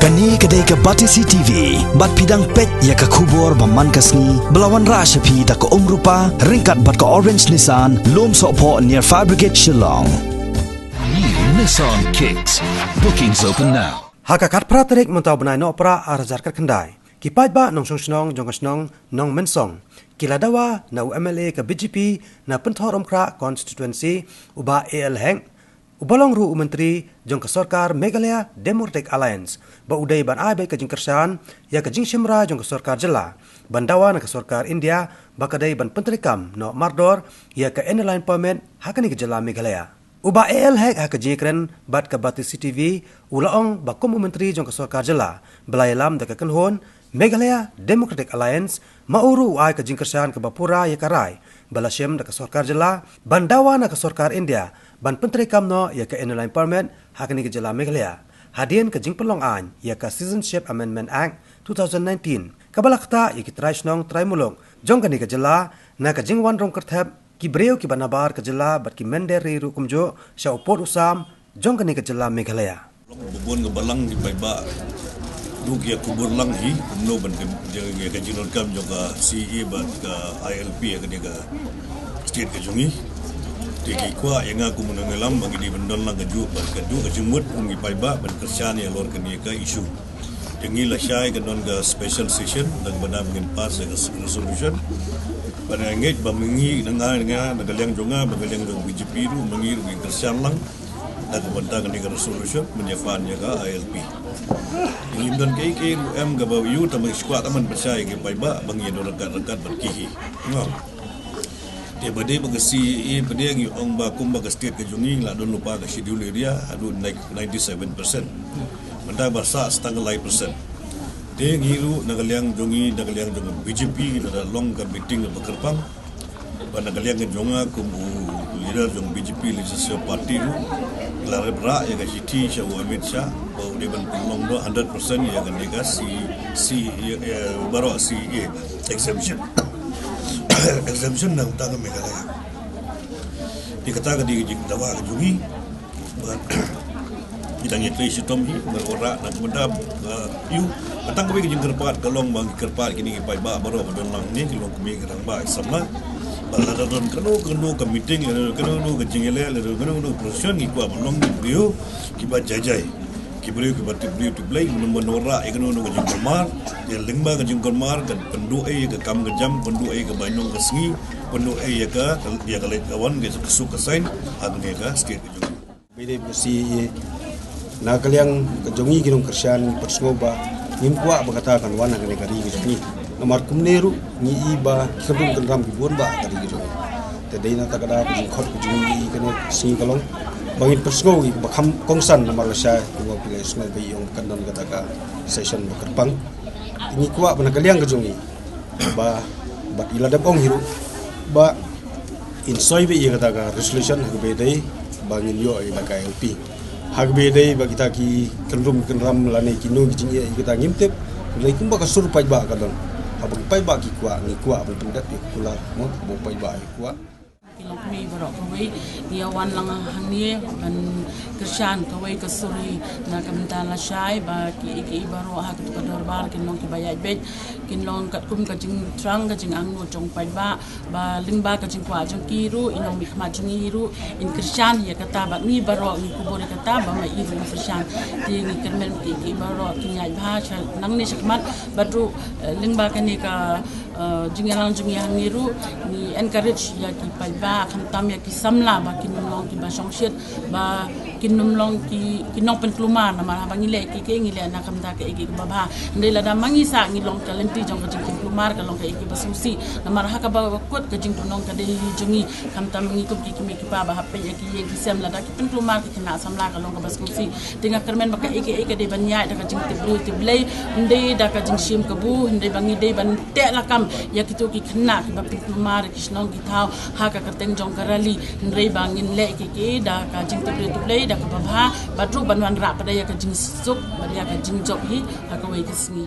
Kani kedai ke Batisi TV, bat pidang pet ya ke kubur baman kasni, belawan rashapi da ke rupa, ringkat bat ke orange Nissan, lom sokpo near Fire Brigade Shillong. New Nissan Kicks. Bookings open now. Hakakat praterik mentau benai no pra arajar kat kendai. Kipai ba nong snong jong snong nong mensong. Kila dawa na UMLA ke BJP na pentorom kra constituency uba AL heng. Ubalong ru menteri jong ke sarkar Meghalaya Democratic Alliance ba udai ban ai ke jing kersan ya ke jing shimra jong ke sarkar jela bandawa na ke sarkar India ba kadai ban pentrikam no mardor ya ke N-line permit hakani ke jela Meghalaya. Uba AL hek ha ke jikren bat ke Batisi TV ulaong ba kum menteri jong ke sarkar jela belayalam da ke kenhon Meghalaya Democratic Alliance mauru ai ke jing kersan ke bapura ya karai balasem da ke sarkar jela bandawa na ke sarkar India ban penteri kamno ya ke N-line permit hakani ke jela Meghalaya hadian ke jing pelong an ya ke Citizenship Amendment Act 2019 kabalakta ya ke traisnong traimulong jong kani ke jela na ke jing wan rong kerthep ki breu ki banabar ke jela bat ki menderi ru kumjo sha upot usam jong kani ke jela Meghalaya bubun ke balang di baiba du ki kubur lang hi no ban ke ya ke jinor kam joka CE bat ke ILP ya ke state ke jungi Tiki kuah yang aku menenggelam bagi di bendon lang keju kejumut ungi paiba ban kersian ya lor kini ke isu. Dengi lah syai kedon ke special session dan benar mungkin pas ke resolution. Pada engage bamengi dengan negaliang jonga negaliang jong BJP tu mengi ungi kersian lang dan kebentar kini ke resolution menyefan ya ke ILP. Ini dan ke M ke bayu tamu squad taman percaya ke paiba bangi do rekat-rekat berkihi. Dia berdaya berkesi, berdaya ngi orang bakum berkestit ke jungi, lah don lupa ke schedule dia, adu naik 97%. Mendak bahasa setengah 9%. Dia ngiru nagaliang jungi BJP ada long ke meeting berkerpang. Nagaliang jonga kumu leader jong BJP legislative party tu, lari berak ya ke Siti Syah Amit Shah, bahawa dia berpelong do 100% ya ke baru CA exemption. Exemption na utang Meghalaya. Dikatakan di dawa ke jungi, kita nyeklei sitom hi berorak nak benda you petang kami kejeng kerpat kalong bang kerpat kini kipai ba baru badon lang ni kilong kami kerang ba sama balada don kanu ke meeting kanu ke jengele kanu promotion ikwa belong ni beliau kiba jajai kibri tu play menora ikanu ke jeng kermar ya lingba ke jeng kermar kan pendu ke kam ke jam pendu ke banyong ke sengi pendu ya ke dia ke kawan ke kesuk ke sain agne ke state ke jung bide besi na kaliang kejongi kinong kersian persmoba ngimkwa berkatakan wana ke negari ke jungi nomor kumneru ni iba kebun kendram kibun ba tadi ke jungi tadai na takada ke khot ke jungi kene singi kalong bangin persgo i bakam kongsan nomor lasya ko pilih snow be yung kandon kataka session berkerpang ini kuat bana kaliang ke jungi ba bat ilada bong hiru ba insoi be kataka resolution hagbedai bangin yo i baka LP hagbedai bagi taki kendram lane kinu jingi kita ngimtep lai kumba ka sur pai ba kadon habang pai ba ki kuat ni kuat pendat ikula mo bo pai ba kuat Kilong kami barok kawai dia wan lang hangnie ban kersian kawai kesuri na kementan la syai ba ki baro ha ke dorbar kinong ki bayai bet kinong kat kum ka jing trang ka jing angno jong pai ba lingba ka jing kwa jong kiru inong mikma jing iru in kersian ya kata ba ni baro ni kubore kata ba ma iru kersian ti ni kermel ki baro ki nyai ba cha nang ni sakmat badru lingba ka ni ka jingalang jungiang niru ni encourage ya ki pai ba khantam ya ki samla ba kinum long ki ba songshit ba kinum long ki kinong pen kluma na ma ba ngile ki ke ngile na kamda ke ki ba ba ndai la da mangi sa ngilong talenti jong ka jing klumar ka long ka ki ba susi na ma ha ka ba kot ka jing tunong ka dei jungi khamtam ngi ko ki mi ki ba ba hape ya ki ye ki samla da ki pen klumar ki na samla ka long ka ba susi tinga kermen ba ka ke de ban nya da ka jing tiblei ndai da ka jing shim ka bu ndai bangi dei ban te la kam ya kita ki kena ki bapin kumar ki snong ki thau ha ka kateng jong karali nrei bangin le ki da ka jing tu play da ka babha badru banwan ra pada ya ka jing suk ba ya ka jing job hi ha ka wei ki sngi